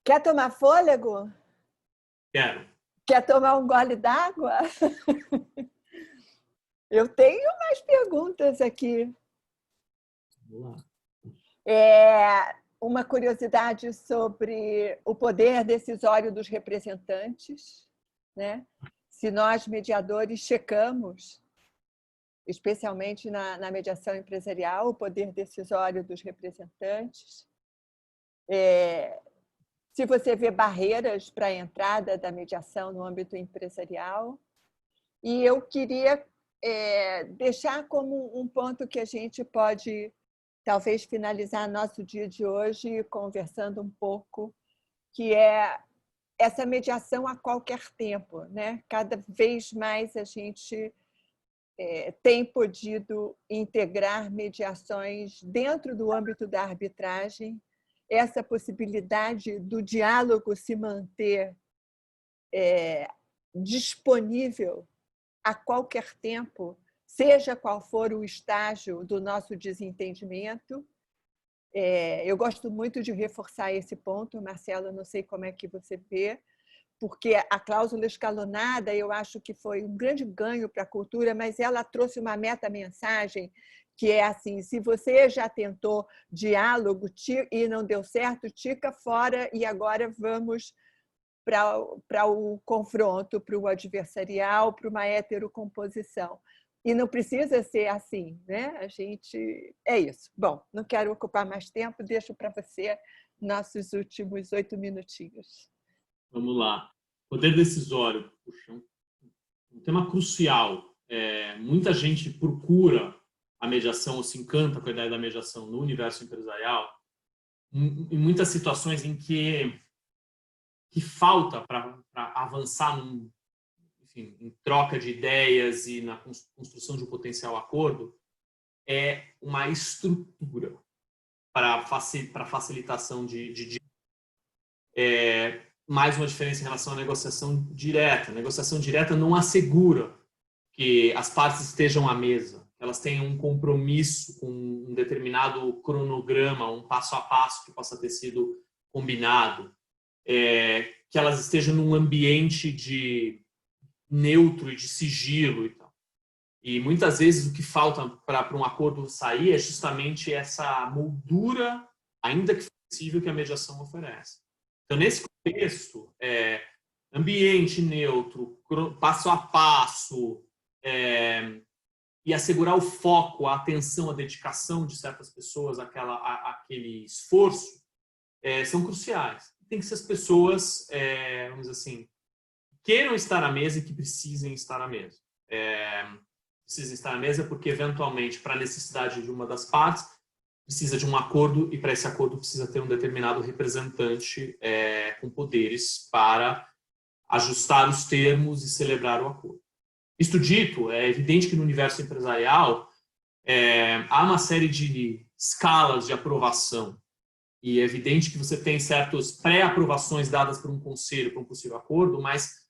Quer tomar fôlego? Quero. Quer tomar um gole d'água? Eu tenho mais perguntas aqui. Vamos lá. uma curiosidade sobre o poder decisório dos representantes, né? Se nós, mediadores, checamos, especialmente na mediação empresarial, o poder decisório dos representantes. Se você vê barreiras para a entrada da mediação no âmbito empresarial. E eu queria deixar como um ponto que a gente pode, talvez, finalizar nosso dia de hoje conversando um pouco, que é essa mediação a qualquer tempo, né? Cada vez mais a gente tem podido integrar mediações dentro do âmbito da arbitragem, essa possibilidade do diálogo se manter disponível a qualquer tempo, seja qual for o estágio do nosso desentendimento. Eu gosto muito de reforçar esse ponto, Marcelo, não sei como é que você vê, porque a cláusula escalonada eu acho que foi um grande ganho para a cultura, mas ela trouxe uma meta-mensagem que é assim: se você já tentou diálogo e não deu certo, tica fora e agora vamos para o confronto, para o adversarial, para uma heterocomposição. E não precisa ser assim, né? A gente... É isso. Bom, não quero ocupar mais tempo, deixo para você nossos últimos 8 minutinhos. Vamos lá. Poder decisório, puxa, um tema crucial. Muita gente procura a mediação ou se encanta com a ideia da mediação no universo empresarial em muitas situações em que falta para avançar em troca de ideias e na construção de um potencial acordo é uma estrutura para facilitação de mais uma diferença em relação à negociação direta. A negociação direta não assegura que as partes estejam à mesa, que elas tenham um compromisso com um determinado cronograma, um passo a passo que possa ter sido combinado, que elas estejam num ambiente de neutro e de sigilo e tal. E muitas vezes o que falta para um acordo sair é justamente essa moldura, ainda que flexível, que a mediação oferece. Então, nesse contexto, ambiente neutro, passo a passo, e assegurar o foco, a atenção, a dedicação de certas pessoas àquele esforço, são cruciais. Tem que ser as pessoas, vamos dizer assim, queiram estar à mesa e que precisem estar à mesa. Precisem estar à mesa porque, eventualmente, para a necessidade de uma das partes, precisa de um acordo e, para esse acordo, precisa ter um determinado representante com poderes para ajustar os termos e celebrar o acordo. Isto dito, é evidente que no universo empresarial há uma série de escalas de aprovação. E é evidente que você tem certas pré-aprovações dadas por um conselho para um possível acordo, mas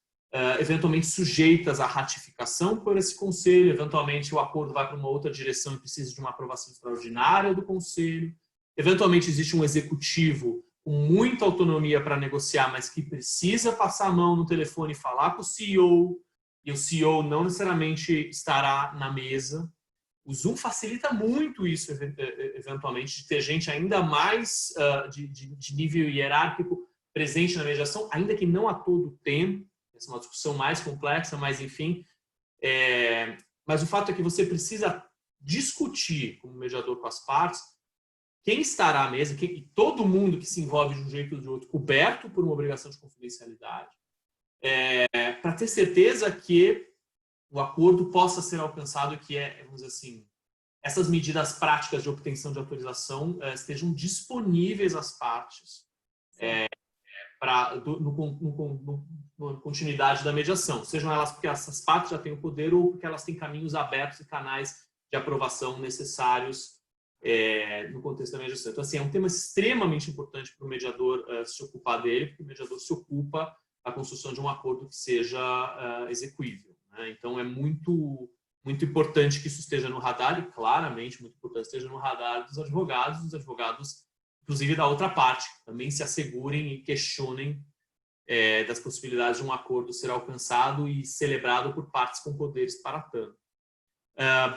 eventualmente sujeitas à ratificação por esse conselho. Eventualmente o acordo vai para uma outra direção e precisa de uma aprovação extraordinária do conselho. Eventualmente existe um executivo com muita autonomia para negociar, mas que precisa passar a mão no telefone e falar com o CEO, e o CEO não necessariamente estará na mesa. O Zoom facilita muito isso, eventualmente, de ter gente ainda mais de nível hierárquico presente na mediação, ainda que não a todo tempo. Essa é uma discussão mais complexa, mas, enfim. Mas o fato é que você precisa discutir, como mediador com as partes, quem estará à mesa, e todo mundo que se envolve de um jeito ou de outro, coberto por uma obrigação de confidencialidade, para ter certeza que o acordo possa ser alcançado e que, vamos dizer assim, essas medidas práticas de obtenção de autorização estejam disponíveis às partes na continuidade da mediação, sejam elas porque essas partes já têm o poder ou porque elas têm caminhos abertos e canais de aprovação necessários no contexto da mediação. Então, assim, é um tema extremamente importante para o mediador se ocupar dele, porque o mediador se ocupa da construção de um acordo que seja execuível. Então, é muito importante que isso esteja no radar e, claramente, muito importante que esteja no radar dos advogados, inclusive da outra parte, também se assegurem e questionem das possibilidades de um acordo ser alcançado e celebrado por partes com poderes para tanto.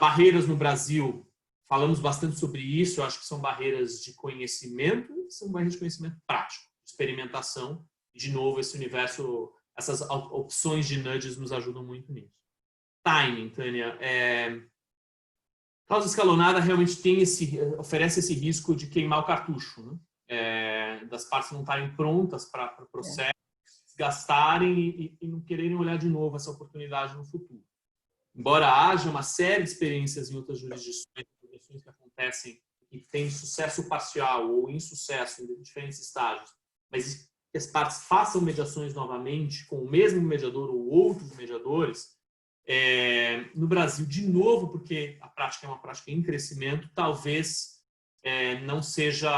Barreiras no Brasil, falamos bastante sobre isso. Eu acho que são barreiras de conhecimento, são barreiras de conhecimento prático, de experimentação. E, de novo, esse universo, essas opções de nudges nos ajudam muito nisso. Timing, Tânia. Causa escalonada realmente oferece esse risco de queimar o cartucho, né? Das partes não estarem prontas para o processo, gastarem e não quererem olhar de novo essa oportunidade no futuro. Embora haja uma série de experiências em outras jurisdições que acontecem e que têm sucesso parcial ou insucesso em diferentes estágios, mas que as partes façam mediações novamente com o mesmo mediador ou outros mediadores, no Brasil, de novo, porque a prática é uma prática em crescimento, talvez não seja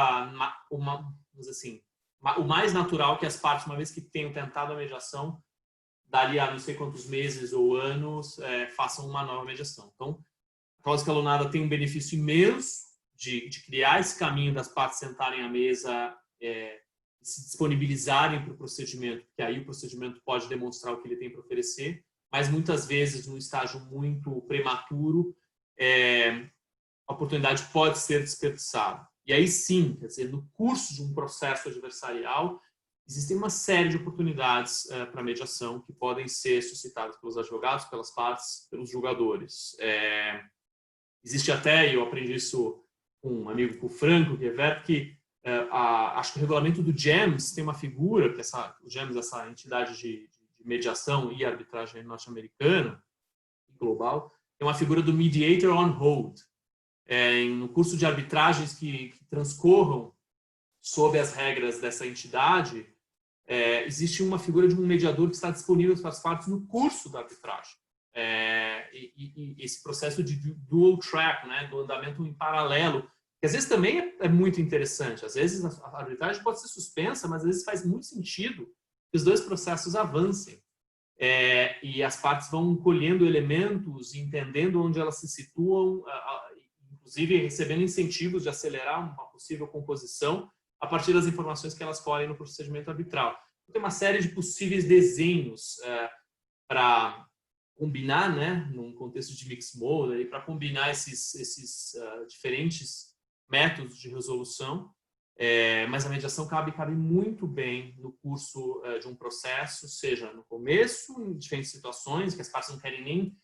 o mais natural que as partes, uma vez que tenham tentado a mediação, dali a não sei quantos meses ou anos, façam uma nova mediação. Então, a causa escalonada tem um benefício imenso de criar esse caminho das partes sentarem à mesa e se disponibilizarem para o procedimento, porque aí o procedimento pode demonstrar o que ele tem para oferecer, mas muitas vezes, num estágio muito prematuro, a oportunidade pode ser desperdiçada. E aí sim, quer dizer, no curso de um processo adversarial, existem uma série de oportunidades para mediação que podem ser suscitadas pelos advogados, pelas partes, pelos julgadores. Existe até, e eu aprendi isso com um amigo, com o Franco Guevert, que acho que o regulamento do GEMS tem uma figura, que o GEMS, essa entidade de mediação e arbitragem norte-americana e global, tem uma figura do mediator on hold. No curso de arbitragens que transcorram sob as regras dessa entidade, existe uma figura de um mediador que está disponível para as partes no curso da arbitragem. E esse processo de dual track, né, do andamento em paralelo, que às vezes também é muito interessante. Às vezes a arbitragem pode ser suspensa, mas às vezes faz muito sentido que os dois processos avancem. E as partes vão colhendo elementos, entendendo onde elas se situam, inclusive recebendo incentivos de acelerar uma possível composição a partir das informações que elas colhem no procedimento arbitral. Então, tem uma série de possíveis desenhos para combinar, né, num contexto de mixed mode, para combinar esses diferentes métodos de resolução, mas a mediação cabe muito bem no curso de um processo, seja no começo, em diferentes situações, que as partes não querem nem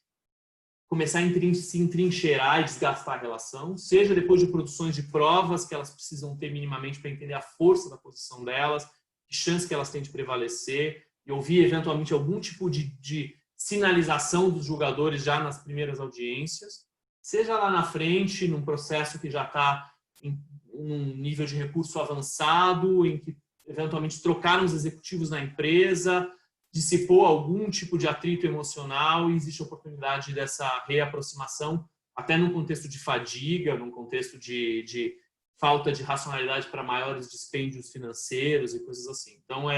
começar a se entrincheirar e desgastar a relação, seja depois de produções de provas que elas precisam ter minimamente para entender a força da posição delas, que chance que elas têm de prevalecer, e ouvir eventualmente algum tipo de sinalização dos julgadores já nas primeiras audiências, seja lá na frente, num processo que já está em um nível de recurso avançado, em que eventualmente trocaram os executivos na empresa, dissipou algum tipo de atrito emocional e existe a oportunidade dessa reaproximação, até num contexto de fadiga, num contexto de falta de racionalidade para maiores dispêndios financeiros e coisas assim. Então,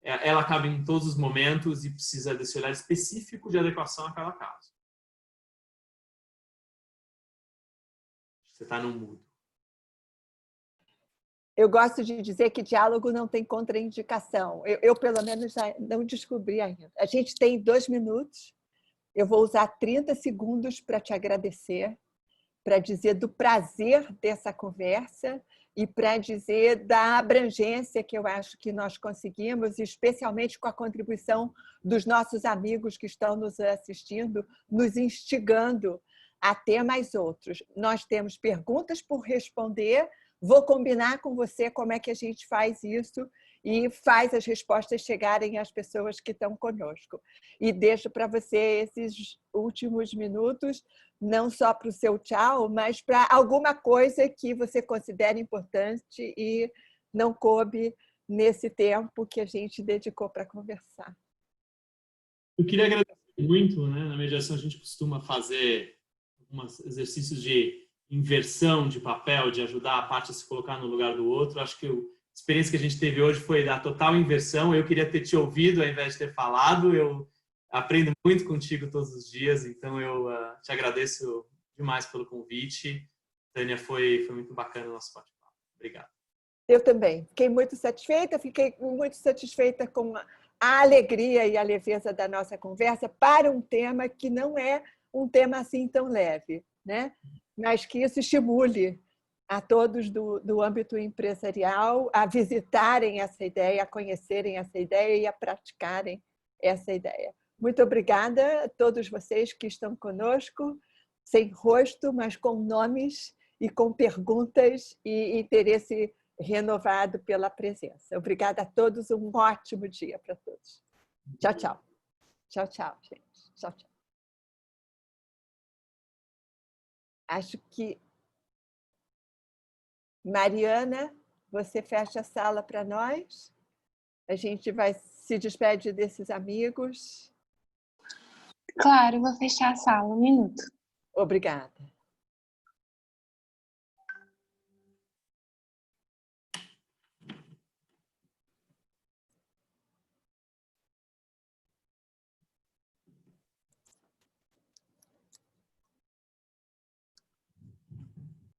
ela cabe em todos os momentos e precisa desse olhar específico de adequação a cada caso. Você está no mudo. Eu gosto de dizer que diálogo não tem contraindicação. Eu pelo menos, já não descobri ainda. A gente tem 2 minutos. Eu vou usar 30 segundos para te agradecer, para dizer do prazer dessa conversa e para dizer da abrangência que eu acho que nós conseguimos, especialmente com a contribuição dos nossos amigos que estão nos assistindo, nos instigando a ter mais outros. Nós temos perguntas por responder. Vou combinar com você como é que a gente faz isso e faz as respostas chegarem às pessoas que estão conosco. E deixo para você esses últimos minutos, não só para o seu tchau, mas para alguma coisa que você considera importante e não coube nesse tempo que a gente dedicou para conversar. Eu queria agradecer muito, né? Na mediação a gente costuma fazer alguns exercícios de inversão de papel, de ajudar a parte a se colocar no lugar do outro. Acho que a experiência que a gente teve hoje foi da total inversão. Eu queria ter te ouvido ao invés de ter falado. Eu aprendo muito contigo todos os dias, então eu te agradeço demais pelo convite. Tânia, foi muito bacana o nosso bate-papo. Obrigado. Eu também. Fiquei muito satisfeita com a alegria e a leveza da nossa conversa para um tema que não é um tema assim tão leve. né? Mas que isso estimule a todos do âmbito empresarial a visitarem essa ideia, a conhecerem essa ideia e a praticarem essa ideia. Muito obrigada a todos vocês que estão conosco, sem rosto, mas com nomes e com perguntas e interesse renovado pela presença. Obrigada a todos, um ótimo dia para todos. Tchau, tchau. Tchau, tchau, gente. Tchau, tchau. Acho que... Mariana, você fecha a sala para nós? A gente vai se despedir desses amigos. Claro, vou fechar a sala, um minuto. Obrigada.